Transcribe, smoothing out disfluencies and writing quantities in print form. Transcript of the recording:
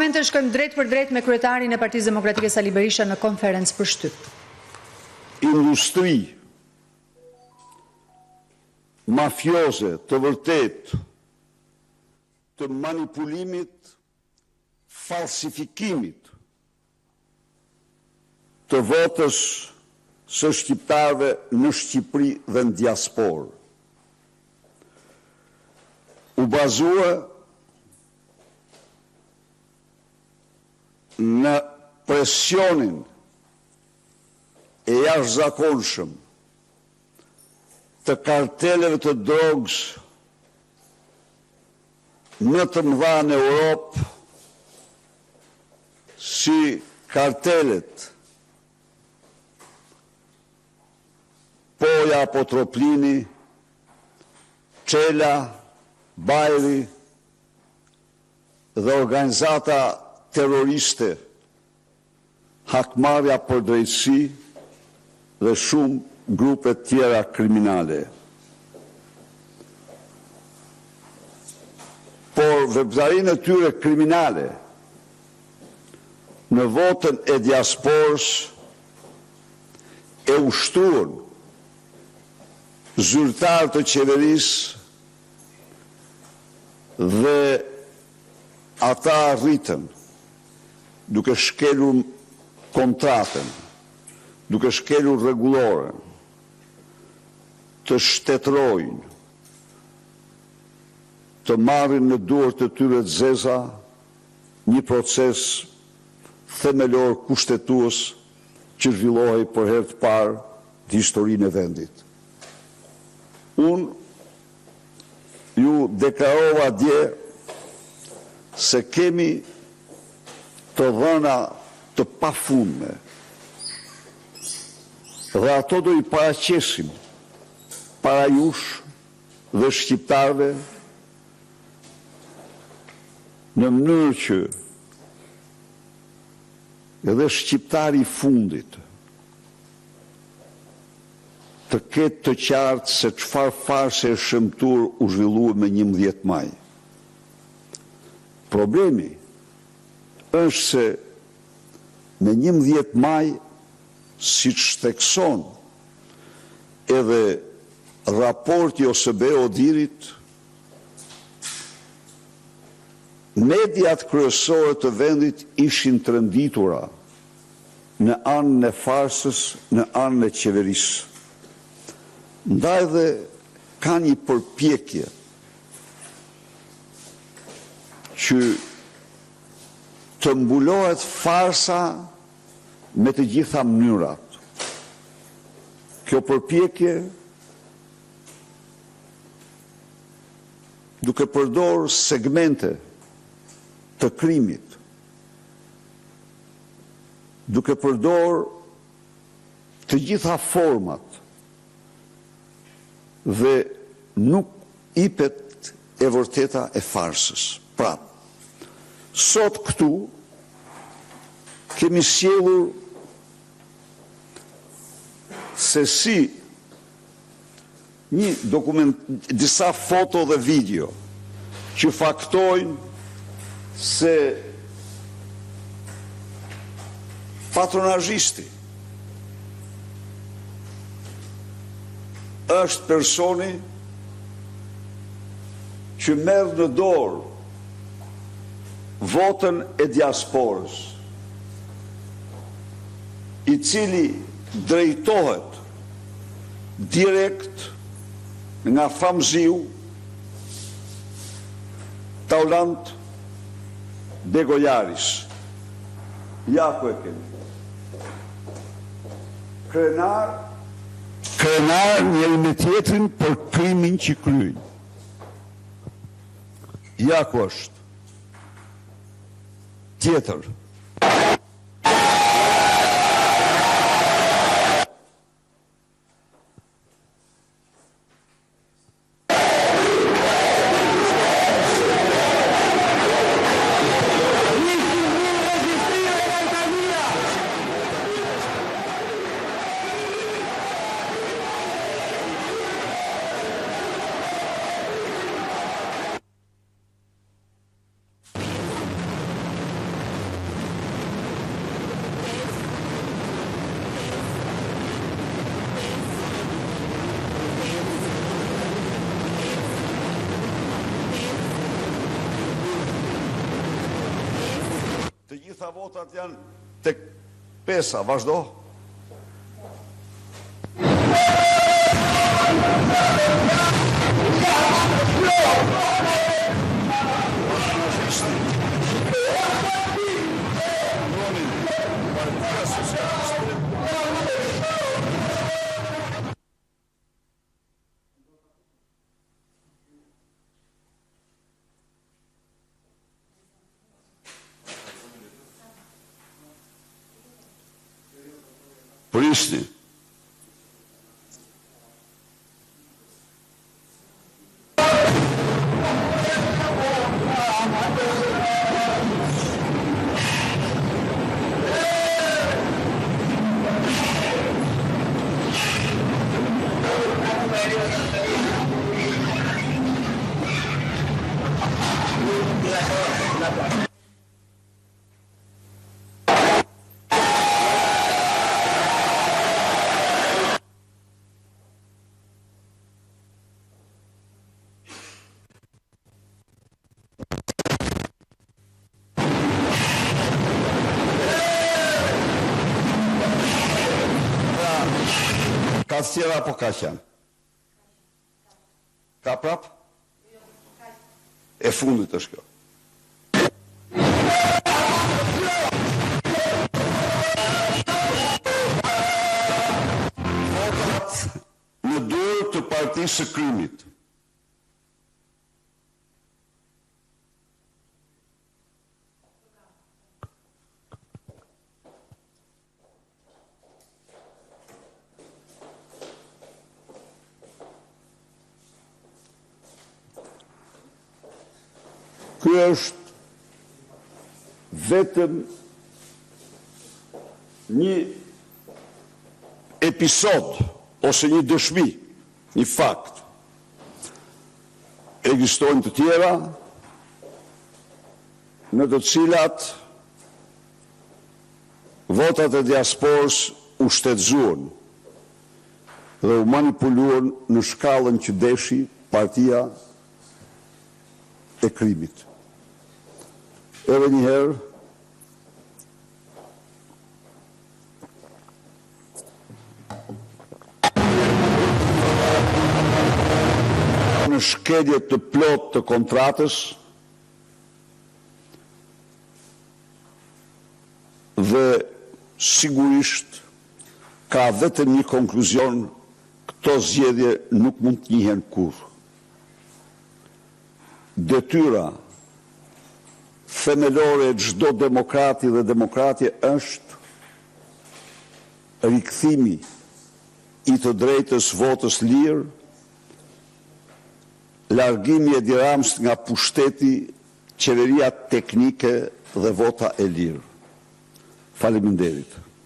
momente shkojmë drejt për drejt me kryetarin e Partisë Demokratike Sali Berisha në konferencë për shtyp. Industri mafioze të vërtet të manipulimit, falsifikimit të votës së shqiptarëve në Shqipëri dhe në diasporë. U bazua në presionin e jashtëzakonshëm të karteleve të drogës më të mëdha në Europë, si kartelet Poja apo Troplini, Çela, Bajri dhe organizata terroriste Hakmarrja për Drejtësi dhe shumë grupe tjera kriminale. Por veprimtarinë e tyre kriminale në votën e diasporës e ushtruan zyrtarë të qeverisë dhe ata arritën duke shkelur kontratën, duke shkelur rregulloren, të shtetërojnë, të marrin në dorë të tyre të zeza një proces themelor kushtetues që zhvillohej për herë të parë në historinë e vendit. Unë ju deklarova dje se kemi të dhëna të pafundme dhe ato do i paraqesim para jush dhe shqiptarëve në mënyrë që edhe shqiptari i fundit të ketë të qartë se çfarë farse e shëmtur u zhvillua me 11 maj. Problemi është se me 11 maj, siç thekson edhe raporti OSBE-Odirit, mediat kryesore të vendit ishin të rënditura në anën e farsës, në anën e qeverisë. Ndaj dhe ka një përpjekje që të mbulohet farsa me të gjitha mënyrat. Kjo përpjekje duke përdorur segmente të krimit, duke përdorur të gjitha format dhe nuk ipet e vërteta e farsës. Pra, sot këtu kemi sjellur se si një disa foto dhe video që faktojnë se patronazhisti është personi që merr në dorë votën e diasporës, i cili drejtohet direkt nga famziu Taulant Begojaris. Ja ku e kemi. Krenar njëri me tjetrin për krimin që kryjnë. Ja ku është. Tjetër. Të gjitha votat janë tek pesa, vazhdo. Prisni. Ka të tjera apo ka qenë? Ka prap? E fundit është kjo. Votat në dorë të Partisë së Krimit. Ky është vetëm një episod ose një dëshmi, një fakt. Ekzistojnë të tjera në të cilat votat e diasporës u shtetëzuan dhe u manipuluan në shkallën që deshi Partia e Krimit. Edhe njëherë, në shkelje të plot të kontratës dhe sigurisht ka vetëm një konkluzion: këto zgjedhje nuk mund të njihen kurrë. Detyra themelore e çdo demokrati dhe demokratje është rikthimi i të drejtës votës lirë, largimi e Edi Ramës nga pushteti, qeveria teknike dhe vota e lirë. Faleminderit.